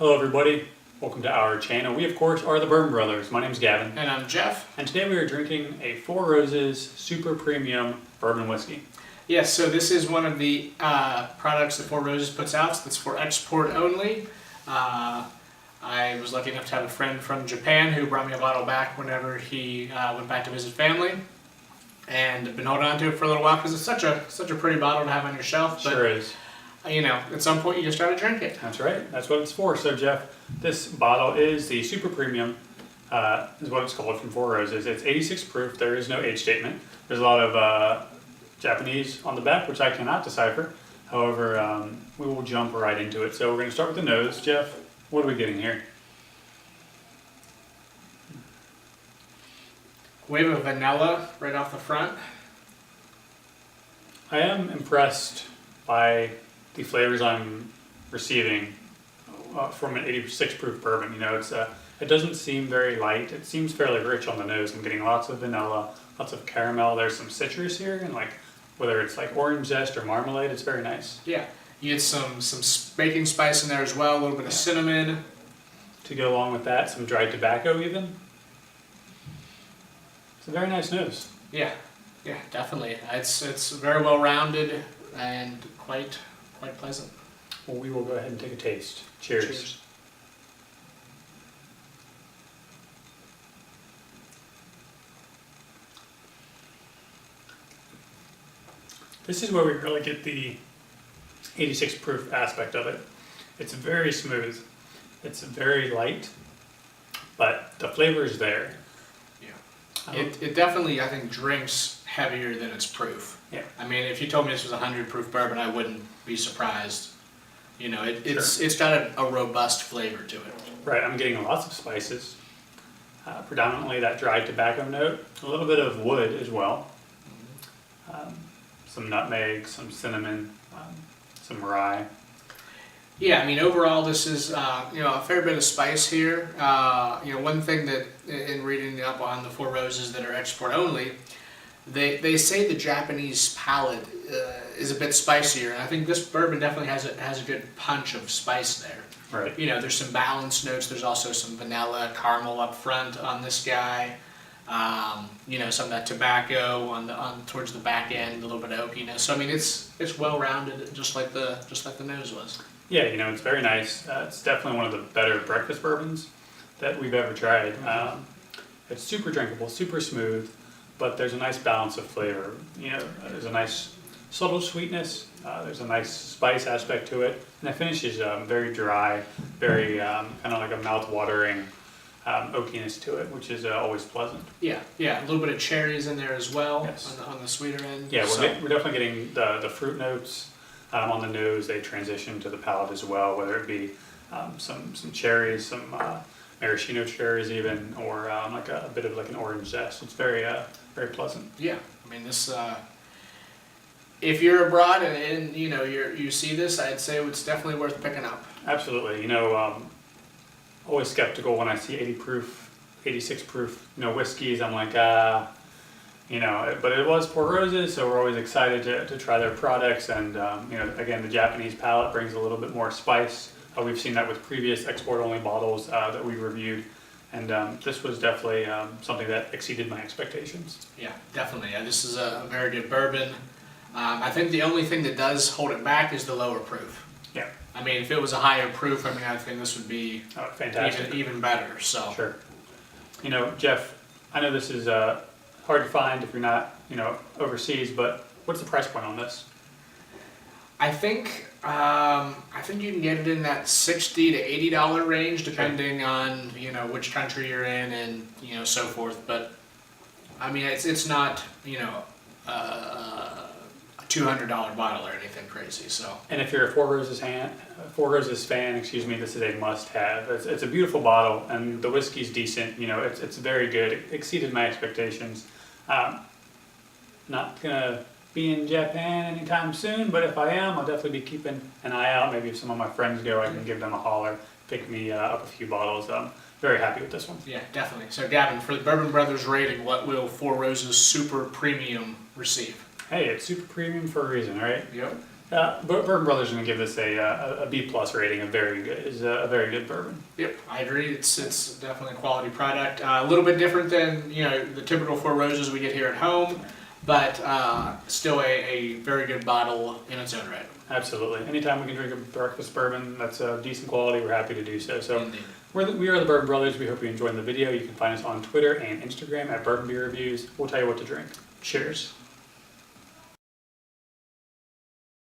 Hello everybody, welcome to our channel. We of course are the Bourbon Brothers. My name's Gavin. And I'm Jeff. And today we are drinking a Four Roses Super Premium Bourbon Whiskey. Yes, so this is one of the products that Four Roses puts out. So it's for export only. I was lucky enough to have a friend from Japan who brought me a bottle back whenever he went back to visit family. And I've been holding on to it for a little while because it's such a pretty bottle to have on your shelf. But, Sure is. you know, at some point you just try to drink it. That's right, that's what it's for. So Jeff, this bottle is the Super Premium, is what it's called, from Four Roses. It's 86 proof, there is no age statement. There's a lot of Japanese on the back, which I cannot decipher. However, we will jump right into it. So we're going to start with the nose. Jeff, what are we getting here? Wave of vanilla right off the front. I am impressed by the flavors I'm receiving from an 86 proof bourbon. You know, it doesn't seem very light. It seems fairly rich on the nose. I'm getting lots of vanilla, lots of caramel. There's some citrus here, and like whether it's like orange zest or marmalade, it's very nice. Yeah, you get some baking spice in there as well, a little bit of cinnamon. To go along with that, some dried tobacco even. It's a very nice nose. Yeah, definitely. It's very well rounded and quite pleasant. Well, we will go ahead and take a taste. Cheers. Cheers. This is where we really get the 86 proof aspect of it. It's very smooth. It's very light, but the flavor is there. Yeah. It definitely, I think, drinks heavier than its proof. Yeah. I mean, if you told me this was 100 proof bourbon, I wouldn't be surprised. You know, it's got a robust flavor to it. Right, I'm getting lots of spices. Predominantly that dried tobacco note, a little bit of wood as well. Some nutmeg, some cinnamon, some rye. Yeah, I mean, overall, this is a fair bit of spice here. One thing that in reading up on the Four Roses that are export only, they say the Japanese palate is a bit spicier, and I think this bourbon definitely has a good punch of spice there. Right. You know, there's some balanced notes. There's also some vanilla, caramel up front on this guy. Some of that tobacco on towards the back end, a little bit of oakiness. So I mean, it's well rounded, just like the nose was. Yeah, you know, it's very nice. It's definitely one of the better breakfast bourbons that we've ever tried. It's super drinkable, super smooth, but there's a nice balance of flavor. You know, there's a nice subtle sweetness. There's a nice spice aspect to it, and the finish is very dry, very kind of like a mouth-watering oakiness to it, which is always pleasant. Yeah, a little bit of cherries in there as well. Yes. on the sweeter end. Yeah, we're definitely getting the fruit notes on the nose. They transition to the palate as well, whether it be some cherries, some maraschino cherries even, or like a bit of like an orange zest. It's very pleasant. Yeah, I mean this. If you're abroad and you see this, I'd say it's definitely worth picking up. Absolutely. You know, always skeptical when I see 80 proof, 86 proof, whiskeys. I'm like, but it was Four Roses, so we're always excited to try their products. And, again, the Japanese palate brings a little bit more spice. We've seen that with previous export-only bottles that we reviewed. And this was definitely something that exceeded my expectations. Yeah, definitely. Yeah, this is a very good bourbon. I think the only thing that does hold it back is the lower proof. Yeah. I mean, if it was a higher proof, I think this would be fantastic. even better. So. Sure. You know, Jeff, I know this is hard to find if you're not, overseas, but what's the price point on this? I think you can get it in that $60 to $80 range, depending on which country you're in and so forth. But I mean, it's not a $200 bottle or anything crazy. So. And if you're a Four Roses fan, excuse me, this is a must-have. It's a beautiful bottle, and the whiskey's decent. You know, it's very good. It exceeded my expectations. Not gonna be in Japan anytime soon, but if I am, I'll definitely be keeping an eye out. Maybe if some of my friends go, I can give them a holler, pick me up a few bottles. Very happy with this one. Yeah, definitely. So Gavin, for the Bourbon Brothers rating, what will Four Roses Super Premium receive? Hey, it's super premium for a reason, right? Yep. Bourbon Brothers is going to give this a B plus rating. A very good is a very good bourbon. Yep, I agree. It's definitely a quality product. A little bit different than the typical Four Roses we get here at home, but still a very good bottle in its own right. Absolutely. Anytime we can drink a breakfast bourbon that's decent quality, we're happy to do so. So Indeed. we are the Bourbon Brothers. We hope you enjoyed the video. You can find us on Twitter and Instagram at Bourbon Beer Reviews. We'll tell you what to drink. Cheers.